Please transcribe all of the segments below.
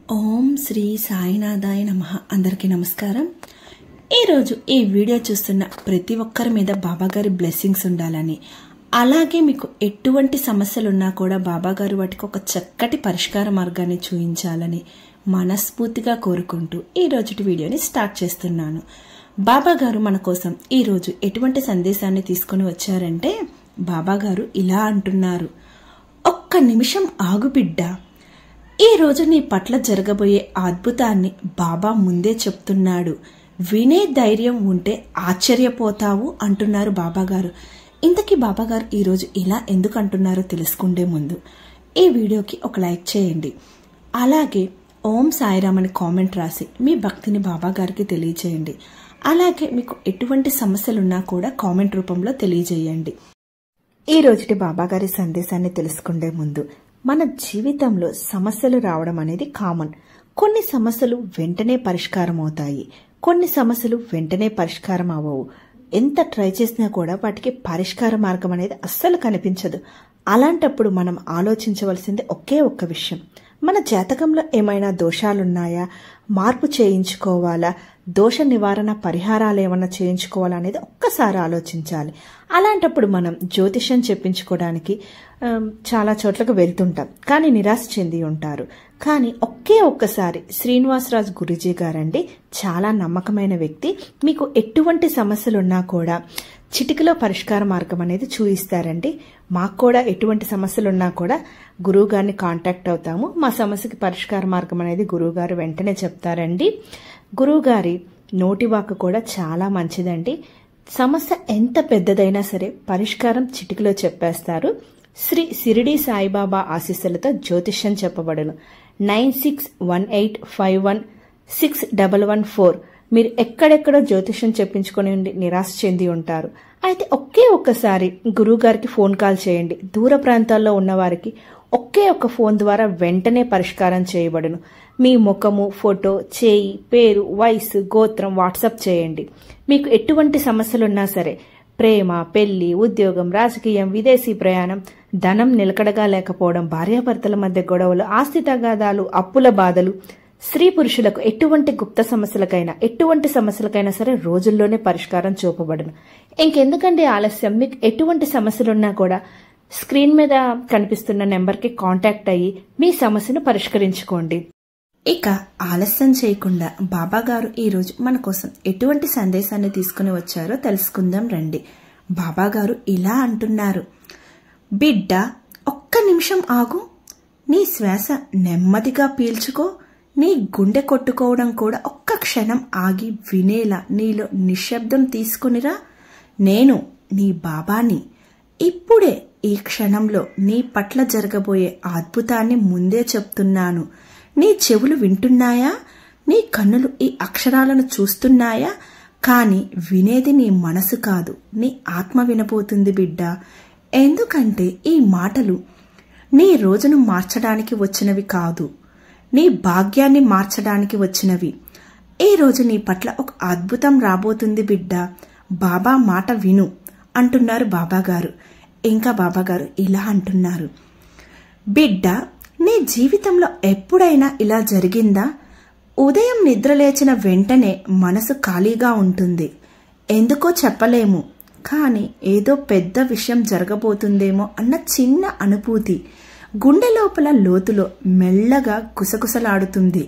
ఓం శ్రీ సాయినాథాయ నమః. అందరికీ నమస్కారం. ఈరోజు ఈ వీడియో చూస్తున్న ప్రతి ఒక్కరి మీద బాబాగారి బ్లెస్సింగ్స్ ఉండాలని, అలాగే మీకు ఎటువంటి సమస్యలున్నా కూడా బాబాగారు వాటికి ఒక చక్కటి పరిష్కార మార్గాన్ని చూపించాలని మనస్ఫూర్తిగా కోరుకుంటూ ఈ రోజుటి వీడియోని స్టార్ట్ చేస్తున్నాను. బాబాగారు మన కోసం ఈరోజు ఎటువంటి సందేశాన్ని తీసుకుని వచ్చారంటే, బాబాగారు ఇలా అంటున్నారు: ఒక్క నిమిషం ఆగు బిడ్డ, ఈ రోజు నీ పట్ల జరగబోయే అద్భుతాన్ని బాబా ముందే చెప్తున్నాడు. వినే ధైర్యం ఉంటే ఆశ్చర్యపోతావు అంటున్నారు బాబాగారు. ఇంతకీ బాబాగారు ఈరోజు ఇలా ఎందుకు అంటున్నారో తెలుసుకుంటే ముందు ఈ వీడియోకి ఒక లైక్ చేయండి. అలాగే ఓం సాయిరామ్ అని కామెంట్ రాసి మీ భక్తిని బాబాగారికి తెలియచేయండి. అలాగే మీకు ఎటువంటి సమస్యలున్నా కూడా కామెంట్ రూపంలో తెలియజేయండి. ఈ రోజుటి బాబాగారి సందేశాన్ని తెలుసుకుంటే ముందు, మన జీవితంలో సమస్యలు రావడం అనేది కామన్. కొన్ని సమస్యలు వెంటనే పరిష్కారం అవుతాయి, కొన్ని సమస్యలు వెంటనే పరిష్కారం అవ్వవు. ఎంత ట్రై చేసినా కూడా వాటికి పరిష్కార మార్గం అనేది అస్సలు కనిపించదు. అలాంటప్పుడు మనం ఆలోచించవలసింది ఒకే ఒక్క విషయం: మన జాతకంలో ఏమైనా దోషాలున్నాయా, మార్పు చేయించుకోవాలా, దోష నివారణ పరిహారాలు ఏమన్నా చేయించుకోవాలా అనేది ఒక్కసారి ఆలోచించాలి. అలాంటప్పుడు మనం జ్యోతిష్యం చెప్పించుకోవడానికి చాలా చోట్లకు వెళ్తుంటాం, కానీ నిరాశ చెంది ఉంటారు. కానీ ఒక్కసారి శ్రీనివాసరాజు గురూజీ గారండి, చాలా నమ్మకమైన వ్యక్తి. మీకు ఎటువంటి సమస్యలున్నా కూడా చిటికలో పరిష్కార మార్గం అనేది చూయిస్తారండి. మాకు కూడా ఎటువంటి సమస్యలున్నా కూడా గురువు గారిని కాంటాక్ట్ అవుతాము. మా సమస్యకి పరిష్కార మార్గం అనేది గురువు గారు వెంటనే చెప్తారండి. గురువు గారి నోటివాకు కూడా చాలా మంచిదండి. సమస్య ఎంత పెద్దదైనా సరే పరిష్కారం చిటికలో చెప్పేస్తారు. శ్రీ షిరిడి సాయిబాబా ఆశీస్సులతో జ్యోతిష్యం చెప్పబడును. 9618516114. మీరు ఎక్కడెక్కడో జ్యోతిష్యం చెప్పించుకుని నిరాశ చెంది ఉంటారు. అయితే ఒక్కసారి గురువు గారికి ఫోన్ కాల్ చేయండి. దూర ప్రాంతాల్లో ఉన్న వారికి ఒక్క ఫోన్ ద్వారా వెంటనే పరిష్కారం చేయబడును. మీ ముఖము, ఫోటో, చేయి, పేరు, వయసు, గోత్రం వాట్సాప్ చేయండి. మీకు ఎటువంటి సమస్యలున్నా సరే, ప్రేమ, పెళ్లి, ఉద్యోగం, రాజకీయం, విదేశీ ప్రయాణం, ధనం నిలకడగా లేకపోవడం, భార్యాభర్తల మధ్య గొడవలు, ఆస్తి తగాదాలు, అప్పుల బాధలు, స్త్రీ పురుషులకు ఎటువంటి గుప్త సమస్యలకైనా ఎటువంటి సమస్యలకైనా సరే రోజుల్లోనే పరిష్కారం చూపబడును. ఇంకెందుకంటే ఆలస్యం, మీకు ఎటువంటి సమస్యలున్నా కూడా స్క్రీన్ మీద కనిపిస్తున్న నెంబర్కి కాంటాక్ట్ అయ్యి మీ సమస్యను పరిష్కరించుకోండి. ఇక ఆలస్యం చేయకుండా బాబాగారు ఈరోజు మన కోసం ఎటువంటి సందేశాన్ని తీసుకుని వచ్చారో తెలుసుకుందాం రండి. బాబాగారు ఇలా అంటున్నారు: బిడ్డ, ఒక్క నిమిషం ఆగు, నీ శ్వాస నెమ్మదిగా పీల్చుకో, నీ గుండె కొట్టుకోవడం కూడా ఒక్క క్షణం ఆగి వినేలా నీలో నిశ్శబ్దం తీసుకునిరా. నేను నీ బాబాని. ఇప్పుడే ఈ క్షణంలో నీ పట్ల జరగబోయే అద్భుతాన్ని ముందే చెప్తున్నాను. నీ చెవులు వింటున్నాయా? నీ కన్నులు ఈ అక్షరాలను చూస్తున్నాయా? కానీ వినేది నీ మనసు కాదు, నీ ఆత్మ వినబోతుంది బిడ్డ. ఎందుకంటే ఈ మాటలు నీ రోజును మార్చడానికి వచ్చినవి కాదు, నీ భాగ్యాన్ని మార్చడానికి వచ్చినవి. ఈ రోజు నీ పట్ల ఒక అద్భుతం రాబోతుంది బిడ్డ. బాబా మాట విను అంటున్నారు బాబాగారు. ఇంకా బాబాగారు ఇలా అంటున్నారు: బిడ్డ, నీ జీవితంలో ఎప్పుడైనా ఇలా జరిగిందా? ఉదయం నిద్రలేచిన వెంటనే మనసు ఖాళీగా ఉంటుంది. ఎందుకో చెప్పలేము, కానీ ఏదో పెద్ద విషయం జరగబోతుందేమో అన్న చిన్న అనుభూతి గుండె లోపల లోతులో మెల్లగా గుసగుసలాడుతుంది.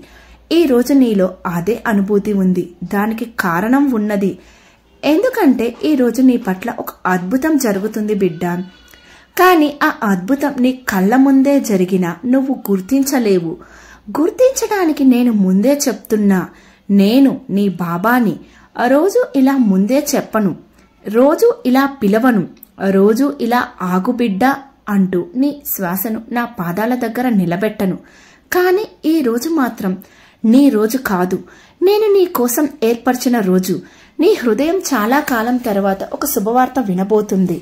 ఈ రోజు నీలో అదే అనుభూతి ఉంది. దానికి కారణం ఉన్నది. ఎందుకంటే ఈ రోజు నీ పట్ల ఒక అద్భుతం జరుగుతుంది బిడ్డ. కానీ ఆ అద్భుతం నీ కళ్ళ ముందే జరిగినా నువ్వు గుర్తించలేవు. గుర్తించడానికి నేను ముందే చెప్తున్నా. నేను నీ బాబాని. రోజు ఇలా ముందే చెప్పను, రోజు ఇలా పిలవను, రోజు ఇలా ఆగు బిడ్డ అంటూ నీ శ్వాసను నా పాదాల దగ్గర నిలబెట్టను. కానీ ఈ రోజు మాత్రం నీ రోజు కాదు, నేను నీ కోసం ఏర్పరిచిన రోజు. నీ హృదయం చాలా కాలం తర్వాత ఒక శుభవార్త వినబోతుంది.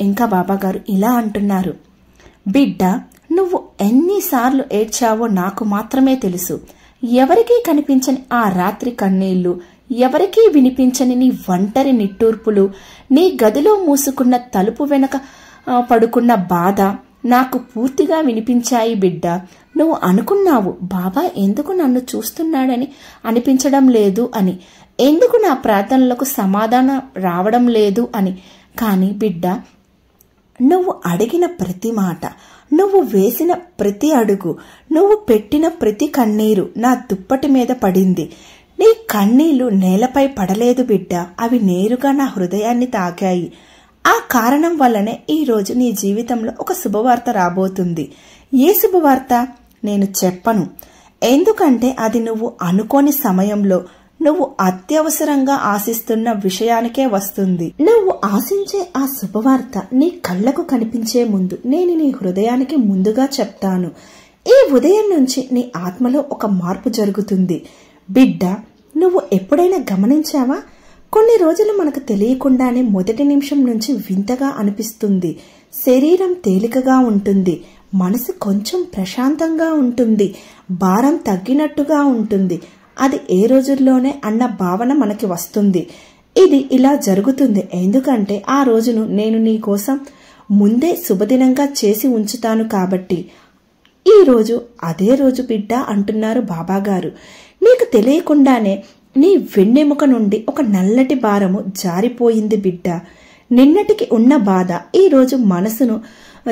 ఇంకా బాబాగారు ఇలా అంటున్నారు: బిడ్డ, నువ్వు ఎన్నిసార్లు ఏడ్చావో నాకు మాత్రమే తెలుసు. ఎవరికీ కనిపించని ఆ రాత్రి కన్నీళ్లు, ఎవరికీ వినిపించని నీ ఒంటరి నిట్టూర్పులు, నీ గదిలో మూసుకున్న తలుపు వెనక పడుకున్న బాధ నాకు పూర్తిగా వినిపించాయి బిడ్డ. నువ్వు అనుకున్నావు బాబా ఎందుకు నన్ను చూస్తున్నాడని అనిపించడం లేదు అని, ఎందుకు నా ప్రార్థనలకు సమాధానం రావడం లేదు అని. కానీ బిడ్డ, నువ్వు అడిగిన ప్రతి మాట, నువ్వు వేసిన ప్రతి అడుగు, నువ్వు పెట్టిన ప్రతి కన్నీరు నా దుప్పటి మీద పడింది. నీ కన్నీళ్లు నేలపై పడలేదు బిడ్డ, అవి నేరుగా నా హృదయాన్ని తాకాయి. ఆ కారణం వల్లనే ఈరోజు నీ జీవితంలో ఒక శుభవార్త రాబోతుంది. ఏ శుభవార్త నేను చెప్పను, ఎందుకంటే అది నువ్వు అనుకోని సమయంలో, నువ్వు అత్యవసరంగా ఆశిస్తున్న విషయానికే వస్తుంది. నువ్వు ఆశించే ఆ శుభవార్త నీ కళ్లకు కనిపించే ముందు నేను నీ హృదయానికి ముందుగా చెప్తాను. ఈ ఉదయం నుంచి నీ ఆత్మలో ఒక మార్పు జరుగుతుంది. బిడ్డ, నువ్వు ఎప్పుడైనా గమనించావా? కొన్ని రోజులు మనకు తెలియకుండానే మొదటి నిమిషం నుంచి వింతగా అనిపిస్తుంది. శరీరం తేలికగా ఉంటుంది, మనసు కొంచెం ప్రశాంతంగా ఉంటుంది, భారం తగ్గినట్టుగా ఉంటుంది. అది ఏ రోజుల్లోనే అన్న భావన మనకి వస్తుంది. ఇది ఇలా జరుగుతుంది ఎందుకంటే ఆ రోజును నేను నీ కోసం ముందే శుభదినంగా చేసి ఉంచుతాను కాబట్టి. ఈ రోజు అదే రోజు బిడ్డ అంటున్నారు బాబాగారు. నీకు తెలియకుండానే నీ వెన్నెముక నుండి ఒక నల్లటి భారము జారిపోయింది బిడ్డ. నిన్నటికి ఉన్న బాధ ఈ రోజు మనసును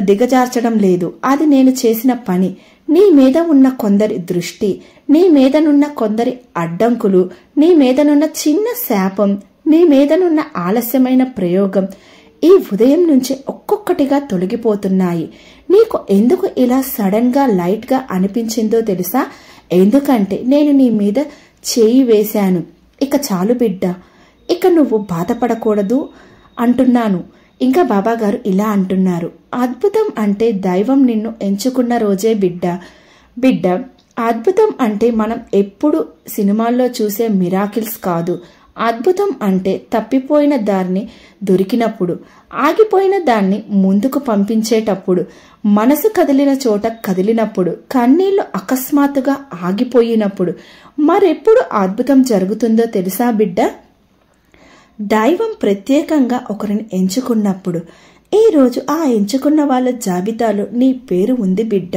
దిగజార్చడం లేదు. అది నేను చేసిన పని. నీ మీద ఉన్న కొందరి దృష్టి, నీ మీదనున్న కొందరి అడ్డంకులు, నీ మీదనున్న చిన్న శాపం, నీ మీదనున్న ఆలస్యమైన ప్రయోగం ఈ ఉదయం నుంచి ఒక్కొక్కటిగా తొలగిపోతున్నాయి. నీకు ఎందుకు ఇలా సడన్ గా లైట్ గా అనిపించిందో తెలుసా? ఎందుకంటే నేను నీ మీద చేయి వేశాను. ఇక చాలు బిడ్డ, ఇక నువ్వు బాధపడకూడదు అంటున్నాను. ఇంకా బాబాగారు ఇలా అంటున్నారు, అద్భుతం అంటే దైవం నిన్ను ఎంచుకున్న రోజే బిడ్డ. బిడ్డ, అద్భుతం అంటే మనం ఎప్పుడు సినిమాల్లో చూసే మిరాకిల్స్ కాదు. అద్భుతం అంటే తప్పిపోయిన దాన్ని దొరికినప్పుడు, ఆగిపోయిన దాన్ని ముందుకు పంపించేటప్పుడు, మనసు కదిలిన చోట కదిలినప్పుడు, కన్నీళ్లు అకస్మాత్తుగా ఆగిపోయినప్పుడు. మరెప్పుడు అద్భుతం జరుగుతుందో తెలుసా బిడ్డ? దైవం ప్రత్యేకంగా ఒకరిని ఎంచుకున్నప్పుడు. ఈరోజు ఆ ఎంచుకున్న వాళ్ళ జాబితాలో నీ పేరు ఉంది బిడ్డ.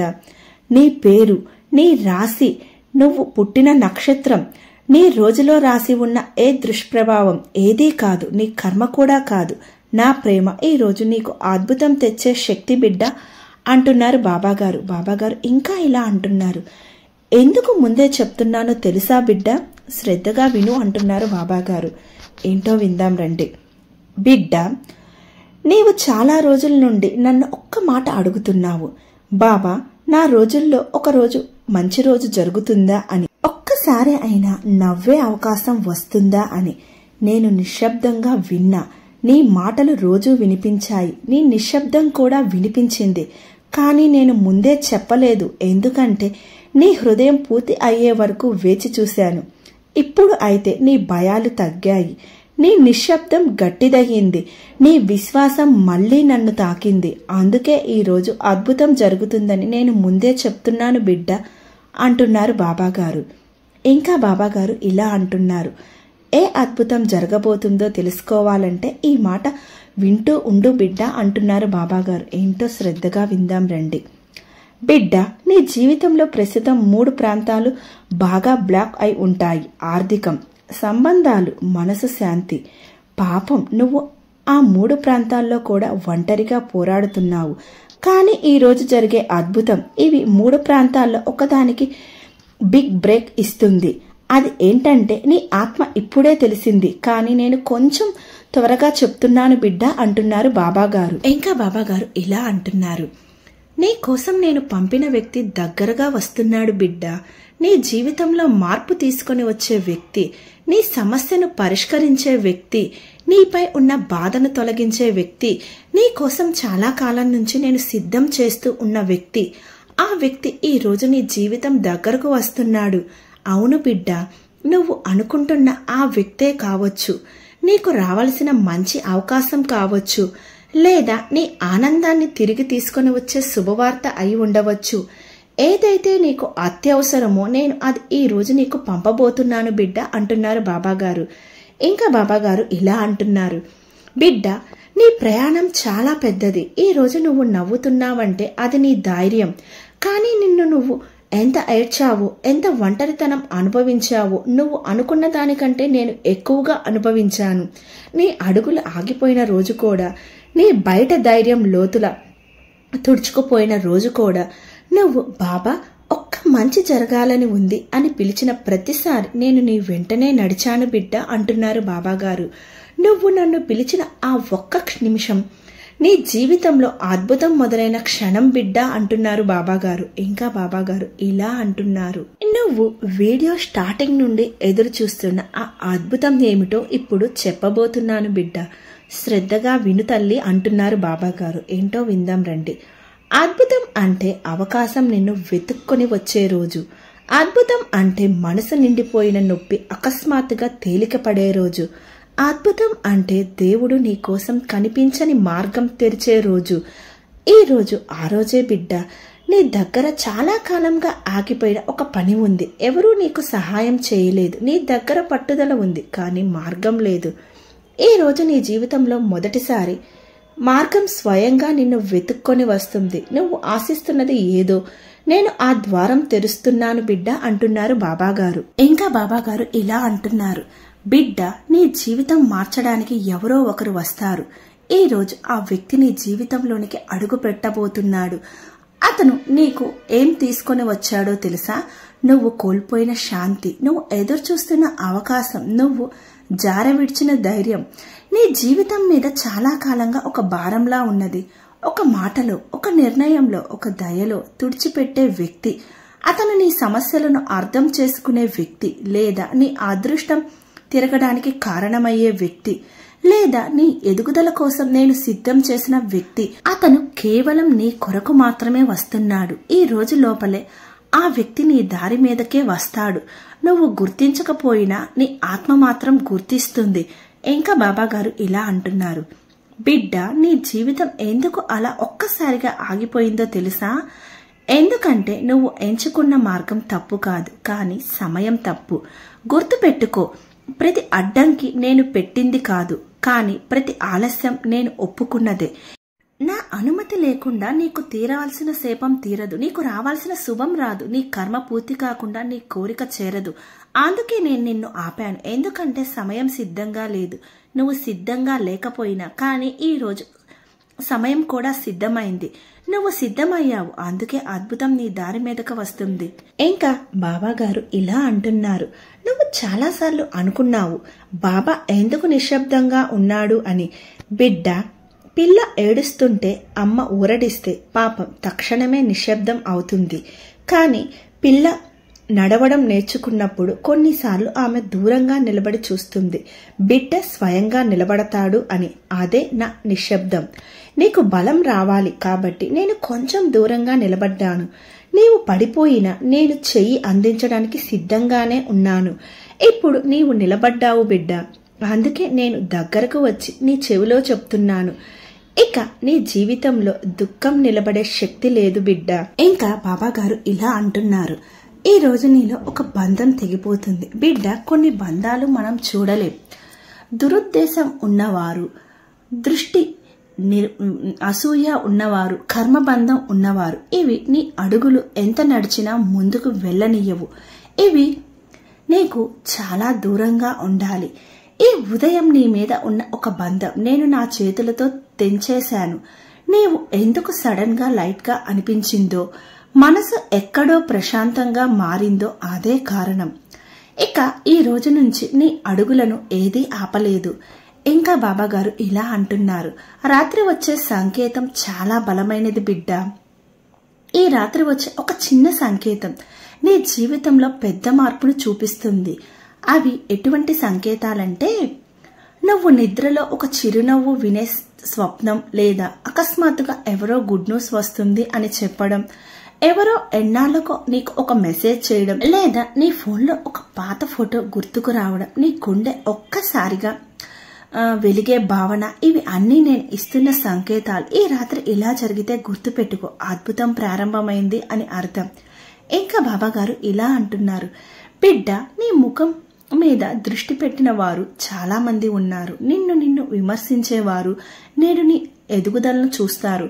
నీ పేరు, నీ రాశి, నువ్వు పుట్టిన నక్షత్రం, నీ రోజులో రాసి ఉన్న ఏ దుష్ప్రభావం ఏదీ కాదు, నీ కర్మ కూడా కాదు. నా ప్రేమ ఈరోజు నీకు అద్భుతం తెచ్చే శక్తి బిడ్డ అంటున్నారు బాబాగారు. బాబాగారు ఇంకా ఇలా అంటున్నారు, ఎందుకు ముందే చెప్తున్నానో తెలుసా బిడ్డ? శ్రద్ధగా విను అంటున్నారు బాబాగారు. ఏంటో విందాం రండి. బిడ్డ, నీవు చాలా రోజుల నుండి నన్ను ఒక్క మాట అడుగుతున్నావు, బాబా నా రోజుల్లో ఒక రోజు మంచి రోజు జరుగుతుందా అని, ఒక్కసారి అయినా నవ్వే అవకాశం వస్తుందా అని. నేను నిశ్శబ్దంగా విన్నా. నీ మాటలు రోజూ వినిపించాయి, నీ నిశ్శబ్దం కూడా వినిపించింది. కానీ నేను ముందే చెప్పలేదు, ఎందుకంటే నీ హృదయం పూర్తి అయ్యే వరకు వేచి చూశాను. ఇప్పుడు అయితే నీ భయాలు తగ్గాయి, నీ నిశ్శబ్దం గట్టిదయ్యింది, నీ విశ్వాసం మళ్లీ నన్ను తాకింది. అందుకే ఈరోజు అద్భుతం జరుగుతుందని నేను ముందే చెప్తున్నాను బిడ్డ అంటున్నారు బాబాగారు. ఇంకా బాబాగారు ఇలా అంటున్నారు, ఏ అద్భుతం జరగబోతుందో తెలుసుకోవాలంటే ఈ మాట వింటూ ఉండు బిడ్డ అంటున్నారు బాబాగారు. ఏంటో శ్రద్ధగా విందాం రండి. బిడ్డ, నీ జీవితంలో ప్రస్తుతం 3 ప్రాంతాలు బాగా బ్లాక్ అయి ఉంటాయి. ఆర్థికం, సంబంధాలు, మనసు శాంతి. పాపం, నువ్వు ఆ 3 ప్రాంతాల్లో కూడా ఒంటరిగా పోరాడుతున్నావు. కానీ ఈ రోజు జరిగే అద్భుతం ఇవి 3 ప్రాంతాల్లో ఒకదానికి బిగ్ బ్రేక్ ఇస్తుంది. అది ఏంటంటే నీ ఆత్మ ఇప్పుడే తెలిసింది, కానీ నేను కొంచెం త్వరగా చెప్తున్నాను బిడ్డ అంటున్నారు బాబాగారు. ఇంకా బాబాగారు ఇలా అంటున్నారు, నీ కోసం నేను పంపిన వ్యక్తి దగ్గరగా వస్తున్నాడు బిడ్డ. నీ జీవితంలో మార్పు తీసుకొని వచ్చే వ్యక్తి, నీ సమస్యను పరిష్కరించే వ్యక్తి, నీపై ఉన్న బాధను తొలగించే వ్యక్తి, నీ కోసం చాలా కాలం నుంచి నేను సిద్ధం చేస్తూ ఉన్న వ్యక్తి. ఆ వ్యక్తి ఈ రోజు నీ జీవితం దగ్గరకు వస్తున్నాడు. అవును బిడ్డ, నువ్వు అనుకుంటున్న ఆ వ్యక్తే కావచ్చు, నీకు రావాల్సిన మంచి అవకాశం కావచ్చు, లేదా నీ ఆనందాన్ని తిరిగి తీసుకొని వచ్చే శుభవార్త అయి ఉండవచ్చు. ఏదైతే నీకు అత్యవసరమో నేను అది ఈ రోజు నీకు పంపబోతున్నాను బిడ్డ అంటున్నారు బాబాగారు. ఇంకా బాబాగారు ఇలా అంటున్నారు, బిడ్డ, నీ ప్రయాణం చాలా పెద్దది. ఈ రోజు నువ్వు నవ్వుతున్నావంటే అది నీ ధైర్యం. కానీ నిన్ను నువ్వు ఎంత ఏడ్చావో, ఎంత ఒంటరితనం అనుభవించావో, నువ్వు అనుకున్న దానికంటే నేను ఎక్కువగా అనుభవించాను. నీ అడుగులు ఆగిపోయిన రోజు కూడా, నీ బయట ధైర్యం లోతుల తుడుచుకుపోయిన రోజు కూడా, నువ్వు బాబా ఒక్క మంచి జరగాలని ఉంది అని పిలిచిన ప్రతిసారి నేను నీ వెంటనే నడిచాను బిడ్డ అంటున్నారు బాబాగారు. నువ్వు నన్ను పిలిచిన ఆ ఒక్క నిమిషం నీ జీవితంలో అద్భుతం మొదలైన క్షణం బిడ్డ అంటున్నారు బాబాగారు. ఇంకా బాబాగారు ఇలా అంటున్నారు, నువ్వు వీడియో స్టార్టింగ్ నుండి ఎదురు చూస్తున్న ఆ అద్భుతం ఏమిటో ఇప్పుడు చెప్పబోతున్నాను బిడ్డ. శ్రద్ధగా విను తల్లి అంటున్నారు బాబాగారు. ఏంటో విందాం రండి. అద్భుతం అంటే అవకాశం నిన్ను వెతుక్కొని వచ్చే రోజు. అద్భుతం అంటే మనసు నిండిపోయిన నొప్పి అకస్మాత్తుగా తేలికపడే రోజు. అద్భుతం అంటే దేవుడు నీ కోసం కనిపించని మార్గం తెరిచే రోజు. ఈ రోజు ఆ రోజే బిడ్డ. నీ దగ్గర చాలా కాలంగా ఆగిపోయిన ఒక పని ఉంది. ఎవరూ నీకు సహాయం చేయలేదు. నీ దగ్గర పట్టుదల ఉంది, కానీ మార్గం లేదు. ఈ రోజు నీ జీవితంలో మొదటిసారి మార్గం స్వయంగా నిన్ను వెతుక్కొని వస్తుంది. నువ్వు ఆశిస్తున్నది ఏదో నేను ఆ ద్వారం తెరుస్తున్నాను బిడ్డ అంటున్నారు బాబాగారు. ఇంకా బాబాగారు ఇలా అంటున్నారు, బిడ్డ, నీ జీవితం మార్చడానికి ఎవరో ఒకరు వస్తారు. ఈ రోజు ఆ వ్యక్తి నీ జీవితంలోనికి అడుగు పెట్టబోతున్నాడు. అతను నీకు ఏం తీసుకొని వచ్చాడో తెలుసా? నువ్వు కోల్పోయిన శాంతి, నువ్వు ఎదురు చూస్తున్న అవకాశం, నువ్వు జారవిడిచిన ధైర్యం. నీ జీవితం మీద చాలా కాలంగా ఒక భారంలా ఉన్నది. ఒక మాటలో, ఒక నిర్ణయంలో, ఒక దయలో తుడిచిపెట్టే వ్యక్తి. అతను నీ సమస్యలను అర్థం చేసుకునే వ్యక్తి, లేదా నీ అదృష్టం తిరగడానికి కారణమయ్యే వ్యక్తి, లేదా నీ ఎదుగుదల కోసం నేను సిద్ధం చేసిన వ్యక్తి. అతను కేవలం నీ కొరకు మాత్రమే వస్తున్నాడు. ఈ రోజు లోపలే ఆ వ్యక్తి నీ దారి మీదకే వస్తాడు. నువ్వు గుర్తించకపోయినా నీ ఆత్మ మాత్రం గుర్తిస్తుంది. ఇంకా బాబాగారు ఇలా అంటున్నారు, బిడ్డ, నీ జీవితం ఎందుకు అలా ఒక్కసారిగా ఆగిపోయిందో తెలుసా? ఎందుకంటే నువ్వు ఎంచుకున్న మార్గం తప్పు కాదు, కానీ సమయం తప్పు. గుర్తుపెట్టుకో, ప్రతి అడ్డంకి నేను పెట్టింది కాదు, కానీ ప్రతి ఆలస్యం నేను ఒప్పుకున్నదే. నా అనుమతి లేకుండా నీకు తీరవలసిన శాపం తీరదు, నీకు రావాల్సిన శుభం రాదు, నీ కర్మ పూర్తి కాకుండా నీ కోరిక చేరదు. అందుకే నేను నిన్ను ఆపాను. ఎందుకంటే సమయం సిద్ధంగా లేదు. నువ్వు సిద్ధంగా లేకపోయినా కానీ ఈ రోజు సమయం కూడా సిద్ధమైంది. నువ్వు సిద్ధమయ్యావు. అందుకే అద్భుతం నీ దారి మీదకు వస్తుంది. ఇంకా బాబాగారు ఇలా అంటున్నారు, నువ్వు చాలాసార్లు అనుకున్నావు బాబా ఎందుకు నిశ్శబ్దంగా ఉన్నాడు అని. బిడ్డ, పిల్ల ఏడుస్తుంటే అమ్మ ఊరడిస్తే పాపం తక్షణమే నిశ్శబ్దం అవుతుంది. కానీ పిల్ల నడవడం నేర్చుకున్నప్పుడు కొన్నిసార్లు ఆమె దూరంగా నిలబడి చూస్తుంది. బిడ్డ స్వయంగా నిలబడతాడు అని. అదే నా నిశ్శబ్దం. నీకు బలం రావాలి కాబట్టి నేను కొంచెం దూరంగా నిలబడ్డాను. నీవు పడిపోయినా నేను చెయ్యి అందించడానికి సిద్ధంగానే ఉన్నాను. ఇప్పుడు నీవు నిలబడ్డావు బిడ్డ. అందుకే నేను దగ్గరకు వచ్చి నీ చెవిలో చెప్తున్నాను, ఇక నీ జీవితంలో దుఃఖం నిలబడే శక్తి లేదు బిడ్డ. ఇంకా బాబాగారు ఇలా అంటున్నారు, ఈ రోజు నీలో ఒక బంధం తెగిపోతుంది బిడ్డ. కొన్ని బంధాలు మనం చూడలేం. దురుద్దేశం ఉన్నవారు, దృష్టి అసూయ ఉన్నవారు, కర్మబంధం ఉన్నవారు, ఇవి నీ అడుగులు ఎంత నడిచినా ముందుకు వెళ్ళనియ్యవు. ఇవి నీకు చాలా దూరంగా ఉండాలి. ఈ ఉదయం నీ మీద ఉన్న ఒక బంధం నేను నా చేతులతో తెంచేశాను. నీవు ఎందుకు సడన్ గా లైట్ గా అనిపించిందో, మనసు ఎక్కడో ప్రశాంతంగా మారిందో అదే కారణం. ఇక ఈ రోజు నుంచి నీ అడుగులను ఏదీ ఆపలేదు. ఇంకా బాబాగారు ఇలా అంటున్నారు, రాత్రి వచ్చే సంకేతం చాలా బలమైనది బిడ్డ. ఈ రాత్రి వచ్చే ఒక చిన్న సంకేతం నీ జీవితంలో పెద్ద మార్పును చూపిస్తుంది. అవి ఎటువంటి సంకేతాలంటే, నువ్వు నిద్రలో ఒక చిరునవ్వు వినే స్వప్నం, లేదా అకస్మాత్తుగా ఎవరో గుడ్ న్యూస్ వస్తుంది అని చెప్పడం, ఎవరో ఎన్నాళ్లకు నీకు ఒక మెసేజ్ చేయడం, లేదా నీ ఫోన్లో ఒక పాత ఫోటో గుర్తుకు రావడం, నీ గుండె ఒక్కసారిగా వెలిగే భావన, ఇవి అన్నీ నేను ఇస్తున్న సంకేతాలు. ఈ రాత్రి ఇలా జరిగితే గుర్తుపెట్టుకో, అద్భుతం ప్రారంభమైంది అని అర్థం. ఇంకా బాబాగారు ఇలా అంటున్నారు, బిడ్డ, నీ ముఖం మీద దృష్టి పెట్టిన వారు చాలా మంది ఉన్నారు. నిన్ను విమర్శించేవారు నేడు నీ ఎదుగుదలను చూస్తారు.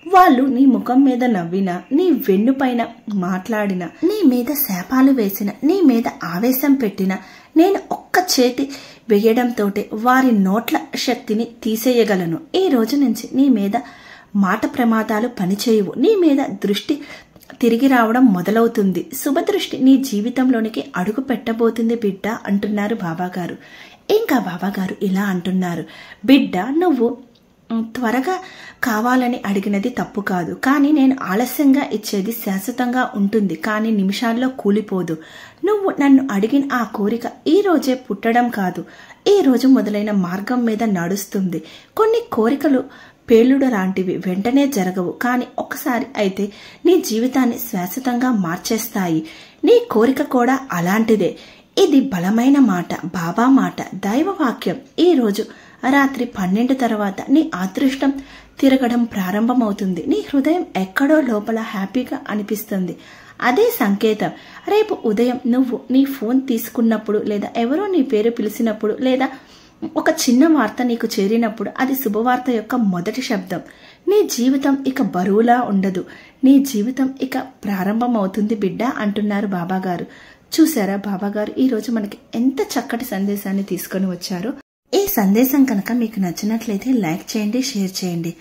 వాళ్ళు నీ ముఖం మీద నవ్వినా, నీ వెన్నుపైన మాట్లాడినా, నీ మీద శాపాలు వేసిన, నీ మీద ఆవేశం పెట్టినా, నేను ఒక్క చేతి వేయడంతోటే వారి నోట్ల శక్తిని తీసేయగలను. ఈ రోజు నుంచి నీ మీద మాట ప్రమాదాలు పనిచేయవు. నీ మీద దృష్టి తిరిగి రావడం మొదలవుతుంది. శుభదృష్టి నీ జీవితంలోనికి అడుగు పెట్టబోతుంది బిడ్డ అంటున్నారు బాబాగారు. ఇంకా బాబాగారు ఇలా అంటున్నారు, బిడ్డ నువ్వు త్వరగా కావాలని అడిగినది తప్పు కాదు, కానీ నేను ఆలస్యంగా ఇచ్చేది శాశ్వతంగా ఉంటుంది, కానీ నిమిషాల్లో కూలిపోదు. నువ్వు నన్ను అడిగిన ఆ కోరిక ఈ రోజే పుట్టడం కాదు, ఈ రోజు మొదలైన మార్గం మీద నడుస్తుంది. కొన్ని కోరికలు పేలుడు లాంటివి, వెంటనే జరగవు, కానీ ఒకసారి అయితే నీ జీవితాన్ని శాశ్వతంగా మార్చేస్తాయి. నీ కోరిక కూడా అలాంటిదే. ఇది బలమైన మాట, బాబా మాట, దైవవాక్యం. ఈ రోజు రాత్రి 12 తర్వాత నీ అదృష్టం తిరగడం ప్రారంభమవుతుంది. నీ హృదయం ఎక్కడో లోపల హ్యాపీగా అనిపిస్తుంది. అదే సంకేతం. రేపు ఉదయం నువ్వు నీ ఫోన్ తీసుకున్నప్పుడు, లేదా ఎవరో నీ పేరు పిలిచినప్పుడు, లేదా ఒక చిన్న వార్త నీకు చేరినప్పుడు, అది శుభవార్త యొక్క మొదటి శబ్దం. నీ జీవితం ఇక బరువులా ఉండదు. నీ జీవితం ఇక ప్రారంభమవుతుంది బిడ్డ అంటున్నారు బాబాగారు. చూసారా బాబాగారు ఈరోజు మనకి ఎంత చక్కటి సందేశాన్ని తీసుకొని వచ్చారో. ఈ సందేశం కనుక మీకు నచ్చినట్లయితే లైక్ చేయండి, షేర్ చేయండి.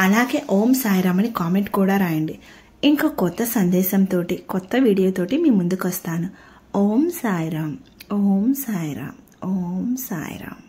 అలాగే ఓం సాయిరామ్ అని కామెంట్ కూడా రాయండి. ఇంకో కొత్త సందేశంతో, కొత్త వీడియోతోటి మీ ముందుకు వస్తాను. ఓం సాయిరామ్, ఓం సాయిరామ్, ఓం సాయిరామ్.